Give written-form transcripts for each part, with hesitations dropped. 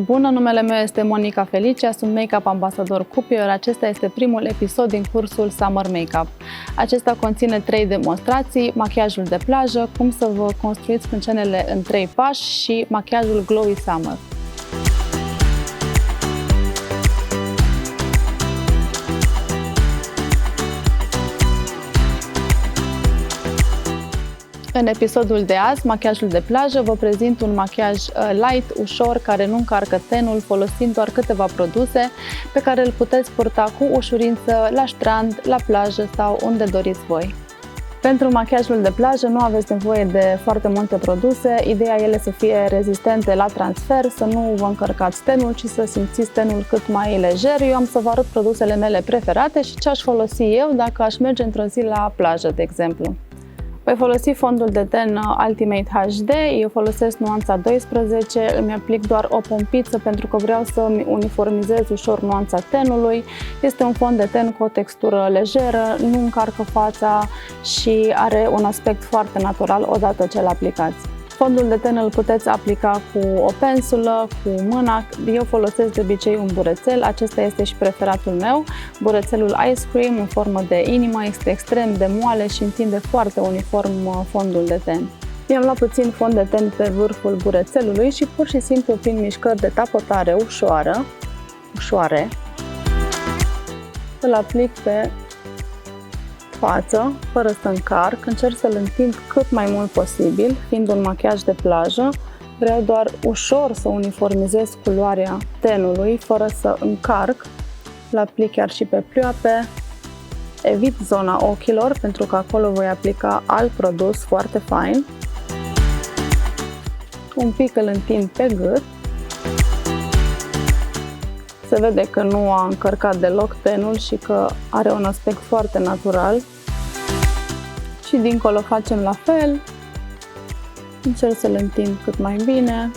Bună, numele meu este Monica Felicia, sunt make-up ambasador Cup, iar acesta este primul episod din cursul Summer Makeup. Acesta conține 3 demonstrații, machiajul de plajă, cum să vă construiți sprâncenele în 3 pași și machiajul Glowy Summer. În episodul de azi, machiajul de plajă, vă prezint un machiaj light, ușor, care nu încarcă tenul, folosind doar câteva produse pe care îl puteți purta cu ușurință la strand, la plajă sau unde doriți voi. Pentru machiajul de plajă nu aveți nevoie de foarte multe produse, ideea ele să fie rezistente la transfer, să nu vă încărcați tenul, ci să simțiți tenul cât mai lejer. Eu am să vă arăt produsele mele preferate și ce aș folosi eu dacă aș merge într-o zi la plajă, de exemplu. Voi folosi fondul de ten Ultimate HD, eu folosesc nuanța 12, îmi aplic doar o pompiță pentru că vreau să uniformizez ușor nuanța tenului. Este un fond de ten cu o textură lejeră, nu încarcă fața și are un aspect foarte natural odată ce îl aplicați. Fondul de ten îl puteți aplica cu o pensulă, cu mâna. Eu folosesc de obicei un burețel, acesta este și preferatul meu. Burețelul Ice Cream în formă de inimă, este extrem de moale și întinde foarte uniform fondul de ten. I-am luat puțin fond de ten pe vârful burețelului și pur și simplu prin mișcări de tapotare ușoare, îl aplic pe față, fără să încarc, încerc să-l întind cât mai mult posibil, fiind un machiaj de plajă, vreau doar ușor să uniformizez culoarea tenului, fără să încarc, îl aplic chiar și pe plioape, evit zona ochilor, pentru că acolo voi aplica alt produs foarte fain, un pic îl întind pe gât, se vede că nu a încărcat deloc tenul și că are un aspect foarte natural. Și dincolo facem la fel. Încerc să-l întind cât mai bine.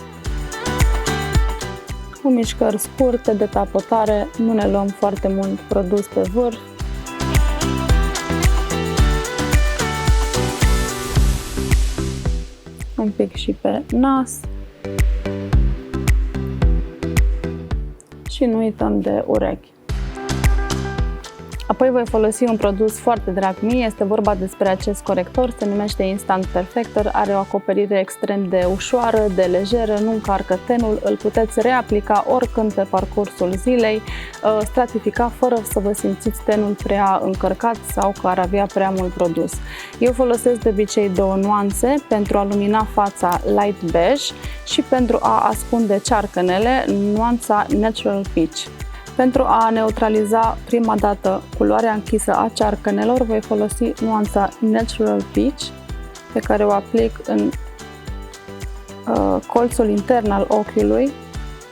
Cu mișcări scurte de tapotare, nu ne luăm foarte mult produs pe vârf. Un pic și pe nas. Și nu uităm de urechi. Apoi voi folosi un produs foarte drag mie, este vorba despre acest corector, se numește Instant Perfector, are o acoperire extrem de ușoară, de lejeră, nu încarcă tenul, îl puteți reaplica oricând pe parcursul zilei, stratifica fără să vă simțiți tenul prea încărcat sau că ar avea prea mult produs. Eu folosesc de obicei 2 nuanțe pentru a lumina fața light beige și pentru a ascunde cearcănele, nuanța Natural Peach. Pentru a neutraliza prima dată culoarea închisă a cearcănelor, voi folosi nuanța Natural Peach, pe care o aplic în colțul intern al ochiului,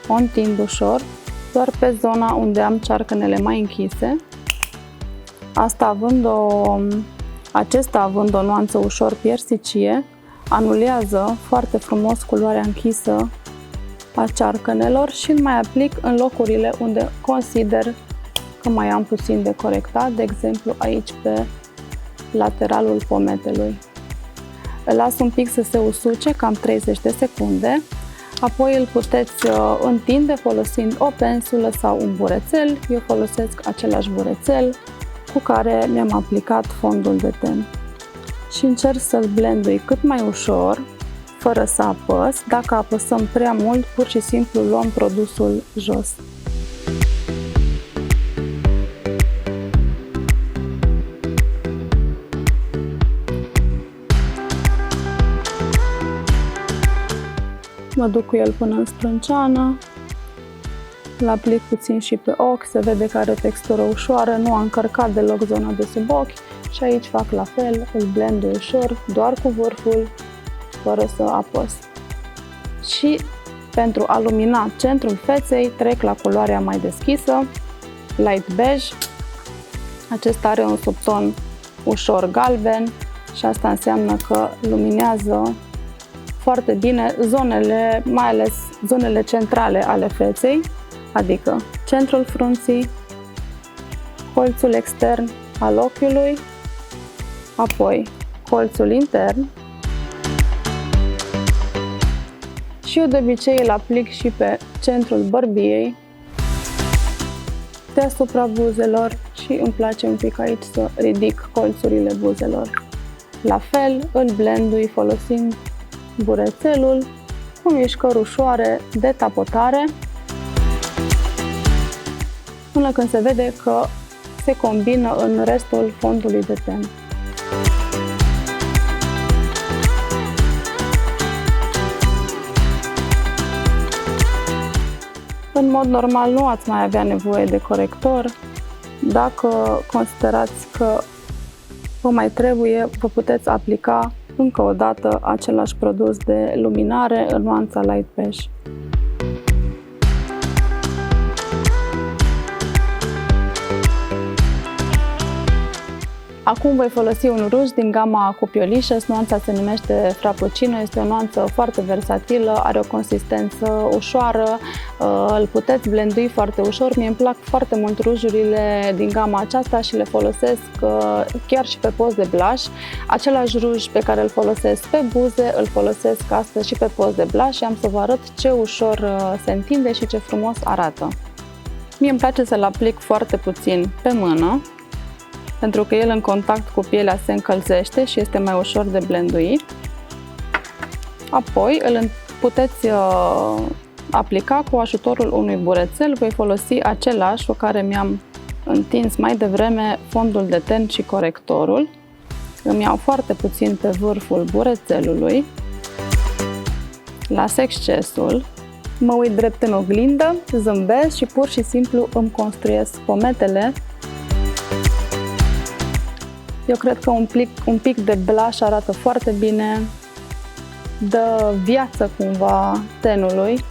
o întind ușor, doar pe zona unde am cearcănele mai închise. Acesta având o nuanță ușor piersicie, anulează foarte frumos culoarea închisă a cearcănelor și îl mai aplic în locurile unde consider că mai am puțin de corectat, de exemplu aici pe lateralul pometelui. Îl las un pic să se usuce, cam 30 de secunde, apoi îl puteți întinde folosind o pensulă sau un burețel. Eu folosesc același burețel cu care mi-am aplicat fondul de ten. Și încerc să-l blendui cât mai ușor, fără să apăs. Dacă apăsăm prea mult, pur și simplu luăm produsul jos. Mă duc cu el până în sprânceană, îl aplic puțin și pe ochi, se vede că are o textură ușoară, nu a încărcat deloc zona de sub ochi și aici fac la fel, îl blendui ușor, doar cu vârful, fără să apăs. Și pentru a lumina centrul feței, trec la culoarea mai deschisă, light beige. Acesta are un subton ușor galben și asta înseamnă că luminează foarte bine zonele, mai ales zonele centrale ale feței, adică centrul frunții, colțul extern al ochiului, apoi colțul intern Și eu de obicei îl aplic și pe centrul bărbiei, deasupra buzelor și îmi place un pic aici să ridic colțurile buzelor. La fel îl blendui folosind burețelul cu mișcări ușoare de tapotare până când se vede că se combină în restul fondului de ten. În mod normal nu ați mai avea nevoie de corector. Dacă considerați că vă mai trebuie, vă puteți aplica încă o dată același produs de luminare în nuanța Light Beige. Acum voi folosi un ruj din gama Cupiolicious, nuanța se numește Frappuccino, este o nuanță foarte versatilă, are o consistență ușoară, îl puteți blendui foarte ușor. Mie îmi plac foarte mult rujurile din gama aceasta și le folosesc chiar și pe post de blush. Același ruj pe care îl folosesc pe buze, îl folosesc astăzi și pe post de blush și am să vă arăt ce ușor se întinde și ce frumos arată. Mie îmi place să-l aplic foarte puțin pe mână, pentru că el în contact cu pielea se încălzește și este mai ușor de blenduit. Apoi îl puteți aplica cu ajutorul unui burețel. Voi folosi același cu care mi-am întins mai devreme fondul de ten și corectorul. Îmi iau foarte puțin pe vârful burețelului, las excesul, mă uit drept în oglindă, zâmbesc și pur și simplu îmi construiesc pometele. Eu cred că un pic de blush arată foarte bine, dă viață cumva tenului.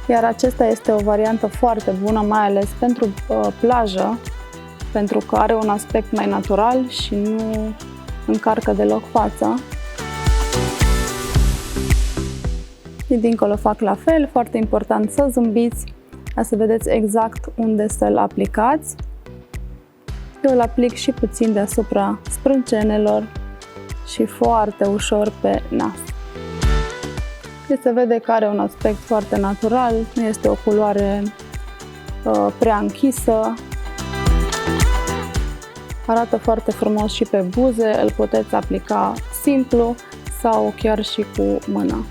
Iar acesta este o variantă foarte bună, mai ales pentru plajă, pentru că are un aspect mai natural și nu încarcă deloc fața. Și dincolo fac la fel, foarte important să zâmbiți, ca să vedeți exact unde să-l aplicați. Eu îl aplic și puțin deasupra sprâncenelor și foarte ușor pe nas. Se vede că are un aspect foarte natural, nu este o culoare prea închisă. Arată foarte frumos și pe buze, îl puteți aplica simplu sau chiar și cu mâna.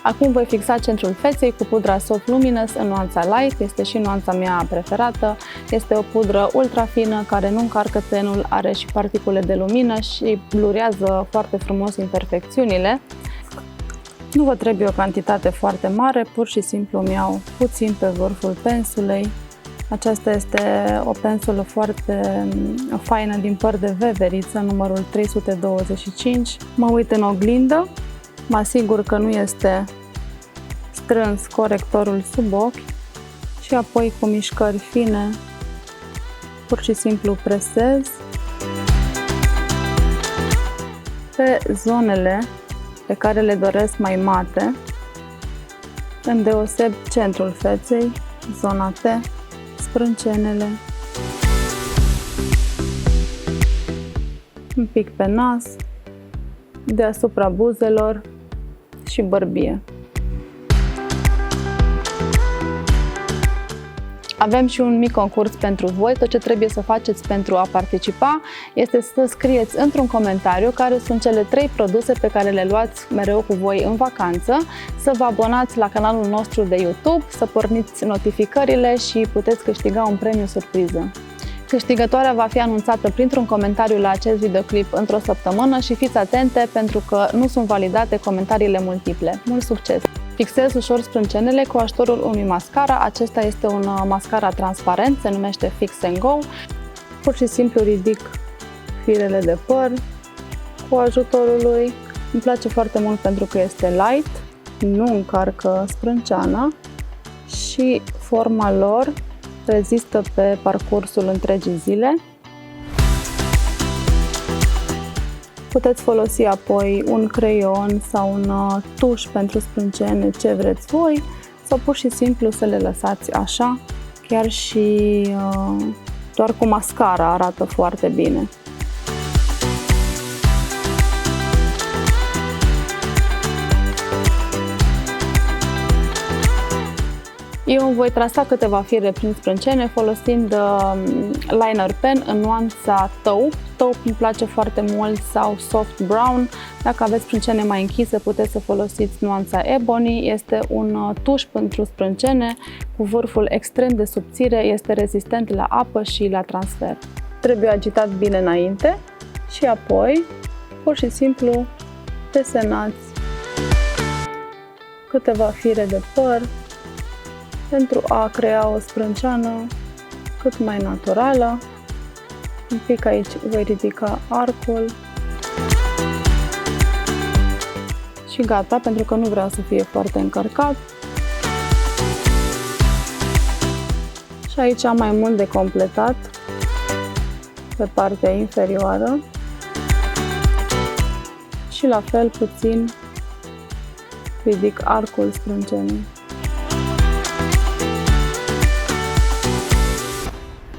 Acum voi fixa centrul feței cu pudra Soft Luminous în nuanța Light, este și nuanța mea preferată. Este o pudră ultra fină care nu încarcă tenul, are și particule de lumină și blurează foarte frumos imperfecțiunile. Nu vă trebuie o cantitate foarte mare, pur și simplu îmi iau puțin pe vârful pensulei. Aceasta este o pensulă foarte faină din păr de veveriță, numărul 325. Mă uit în oglindă. Mă asigur că nu este strâns corectorul sub ochi și apoi cu mișcări fine pur și simplu presez pe zonele pe care le doresc mai mate, îndeoseb centrul feței, zona T, sprâncenele, un pic pe nas, deasupra buzelor și bărbie. Avem și un mic concurs pentru voi. Tot ce trebuie să faceți pentru a participa este să scrieți într-un comentariu care sunt cele 3 produse pe care le luați mereu cu voi în vacanță, să vă abonați la canalul nostru de YouTube, să porniți notificările și puteți câștiga un premiu surpriză. Câștigătoarea va fi anunțată printr-un comentariu la acest videoclip într-o săptămână și fiți atente pentru că nu sunt validate comentariile multiple. Mult succes! Fixez ușor sprâncenele cu ajutorul unui mascara. Acesta este un mascara transparent, se numește Fix and Go. Pur și simplu ridic firele de păr cu ajutorul lui. Îmi place foarte mult pentru că este light, nu încarcă sprânceana și forma lor rezistă pe parcursul întregii zile. Puteți folosi apoi un creion sau un tuș pentru sprâncene, ce vreți voi, sau pur și simplu să le lăsați așa, chiar și doar cu mascara arată foarte bine. Eu voi trasa câteva fire prin sprâncene folosind liner pen în nuanța taupe. Taupe îmi place foarte mult, sau soft brown. Dacă aveți sprâncene mai închise, puteți să folosiți nuanța ebony. Este un tuș pentru sprâncene cu vârful extrem de subțire, este rezistent la apă și la transfer. Trebuie agitat bine înainte și apoi pur și simplu desenați câteva fire de păr pentru a crea o sprânceană cât mai naturală. Un pic aici voi ridica arcul și gata, pentru că nu vreau să fie foarte încărcat. Și aici am mai mult de completat pe partea inferioară și la fel puțin ridic arcul sprâncenei.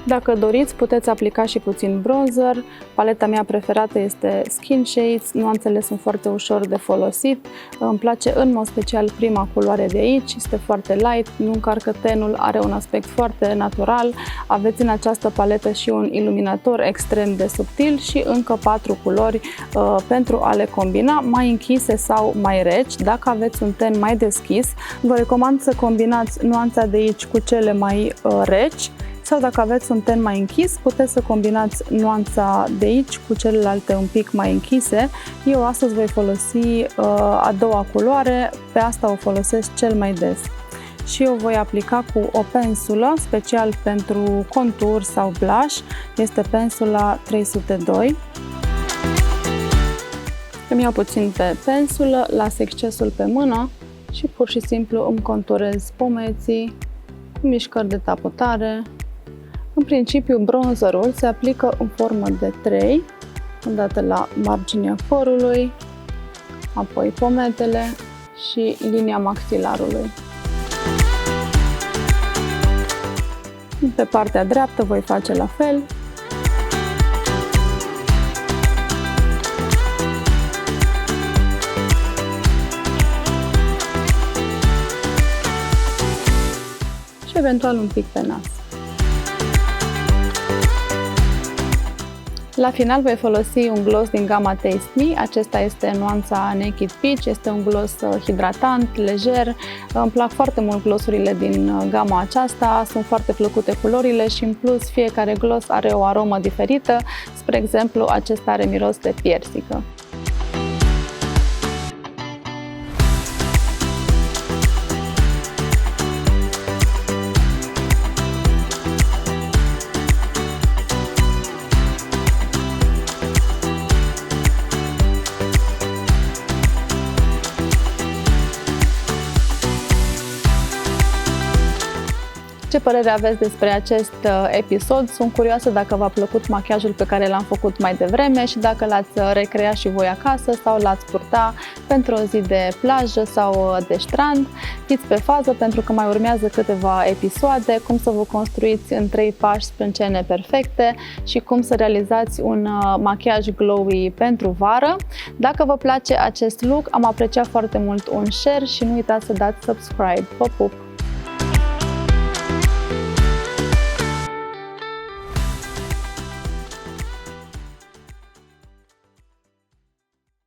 Dacă doriți, puteți aplica și puțin bronzer. Paleta mea preferată este Skin Shades, nuanțele sunt foarte ușor de folosit. Îmi place în mod special prima culoare de aici, este foarte light, nu încarcă tenul, are un aspect foarte natural. Aveți în această paletă și un iluminator extrem de subtil și încă 4 culori pentru a le combina, mai închise sau mai reci. Dacă aveți un ten mai deschis, vă recomand să combinați nuanța de aici cu cele mai reci. Sau dacă aveți un ten mai închis, puteți să combinați nuanța de aici cu celelalte un pic mai închise. Eu astăzi voi folosi a doua culoare, pe asta o folosesc cel mai des. Și eu voi aplica cu o pensulă special pentru contur sau blush, este pensula 302. Îmi iau puțin pe pensulă, las excesul pe mână și pur și simplu îmi conturez pomeții cu mișcări de tapotare. În principiu, bronzerul se aplică în formă de 3, odată la marginea părului, apoi pometele și linia maxilarului. Pe partea dreaptă voi face la fel. Și eventual un pic pe nas. La final voi folosi un gloss din gama Taste Me, acesta este nuanța Naked Peach, este un gloss hidratant, lejer. Îmi plac foarte mult glossurile din gama aceasta, sunt foarte plăcute culorile și în plus fiecare gloss are o aromă diferită, spre exemplu acesta are miros de piersică. Ce părere aveți despre acest episod? Sunt curioasă dacă v-a plăcut machiajul pe care l-am făcut mai devreme și dacă l-ați recrea și voi acasă sau l-ați purta pentru o zi de plajă sau de strand. Fiți pe fază pentru că mai urmează câteva episoade, cum să vă construiți în 3 pași sprâncene perfecte și cum să realizați un machiaj glowy pentru vară. Dacă vă place acest look, am apreciat foarte mult un share și nu uitați să dați subscribe. Vă pup!